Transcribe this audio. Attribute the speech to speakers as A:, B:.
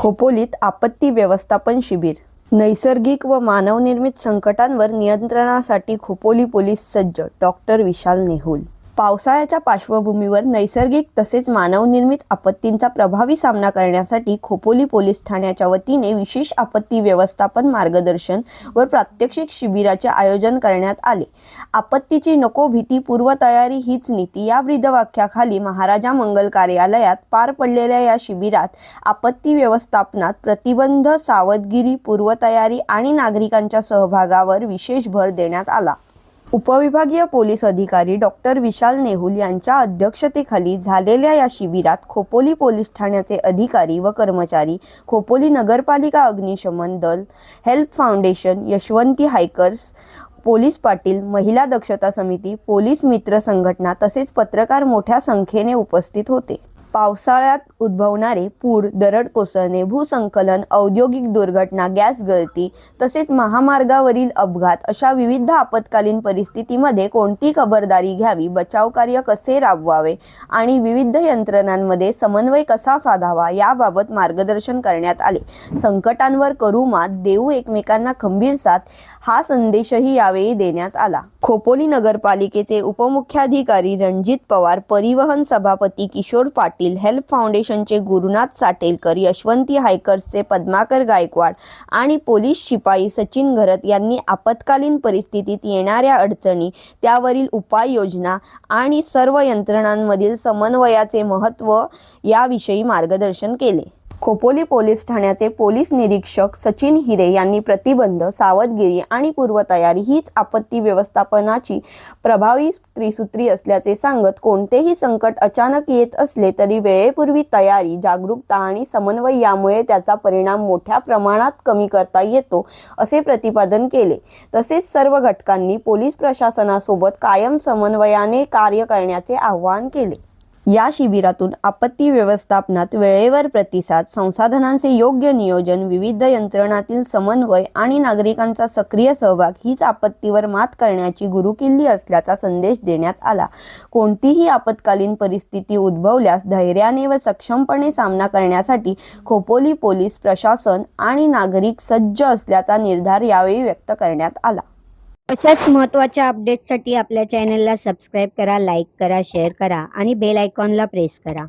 A: खोपोलीत आपत्ती व्यवस्थापन शिबिर. नैसर्गिक व मानवनिर्मित संकटांवर नियंत्रणासाठी खोपोली पोलीस सज्ज. डॉक्टर विशाल नेहुल. पावसाळ्याच्या पार्श्वभूमीवर नैसर्गिक तसेच मानवनिर्मित आपत्तींचा प्रभावी सामना करण्यासाठी खोपोली पोलीस ठाण्याच्या वतीने विशेष आपत्ती व्यवस्थापन मार्गदर्शन व प्रात्यक्षिक शिबिराचे आयोजन करण्यात आले. आपत्तीची नको भीती, पूर्वतयारी हीच नीती या ब्रीदवाक्याखाली महाराजा मंगल कार्यालयात पार पडलेल्या या शिबिरात आपत्ती व्यवस्थापनात प्रतिबंध, सावधगिरी, पूर्वतयारी आणि नागरिकांच्या सहभागावर विशेष भर देण्यात आला. उपविभागीय पोलीस अधिकारी डॉक्टर विशाल नेहुल यांच्या अध्यक्षतेखाली झालेल्या या शिबिरात खोपोली पोलीस ठाण्याचे अधिकारी व कर्मचारी, खोपोली नगरपालिका अग्निशमन दल, help foundation, Yashwanti hikers, police Patil, महिला दक्षता समिती, पोलीस मित्र संघटना तसेच पत्रकार मोठ्या संख्येने उपस्थित होते. पावसाळ्यात उद्भवणारे पूर, दरड कोसळणे, भूसंकलन, औद्योगिक दुर्घटना, गॅस गळती तसेच महामार्गावरील अपघात अशा विविध आपत्कालीन परिस्थितीमध्ये कोणती खबरदारी घ्यावी, बचाव कार्य कसे राबवावे आणि विविध यंत्रणांमध्ये समन्वय कसा साधावा याबाबत मार्गदर्शन करण्यात आले. संकटांवर करू मात, देऊ एकमेकांना खंबीर साथ हा संदेशही यावेळी देण्यात आला. खोपोली नगरपालिकेचे उपमुख्याधिकारी रणजित पवार, परिवहन सभापती किशोर पाटील, हेल्प फाउंडेशनचे गुरुनाथ साटेलकर, यशवंती हायकर्सचे पद्माकर गायकवाड आणि पोलीस शिपाई सचिन घरत यांनी आपत्कालीन परिस्थितीत येणाऱ्या अडचणी, त्यावरील उपाययोजना आणि सर्व यंत्रणांमधील समन्वयाचे महत्त्व याविषयी मार्गदर्शन केले. खोपोली पोलीस ठाण्याचे पोलीस निरीक्षक सचिन हिरे यांनी प्रतिबंध, सावधगिरी आणि पूर्वतयारी हीच आपत्ती व्यवस्थापनाची प्रभावी त्रिसूत्री असल्याचे सांगत, कोणतेही संकट अचानक येत असले तरी वेळेपूर्वी तयारी, जागरूकता आणि समन्वय यामुळे त्याचा परिणाम मोठ्या प्रमाणात कमी करता येतो असे प्रतिपादन केले. तसेच सर्व घटकांनी पोलीस प्रशासनासोबत कायम समन्वयाने कार्य करण्याचे आवाहन केले. या शिबिरातून आपत्ती व्यवस्थापनात वेळेवर प्रतिसाद, संसाधनांचे योग्य नियोजन, विविध यंत्रणातील समन्वय आणि नागरिकांचा सक्रिय सहभाग हीच आपत्तीवर मात करण्याची गुरुकिल्ली असल्याचा संदेश देण्यात आला. कोणतीही आपत्कालीन परिस्थिती उद्भवल्यास धैर्याने व सक्षमपणे सामना करण्यासाठी खोपोली पोलीस प्रशासन आणि नागरिक सज्ज असल्याचा निर्धार यावेळी व्यक्त करण्यात आला.
B: अशाच महत्त्वाच्या अपडेट्ससाठी आपल्या चॅनलला सबस्क्राईब करा, लाईक करा, शेअर करा आणि बेल आयकॉनला प्रेस करा.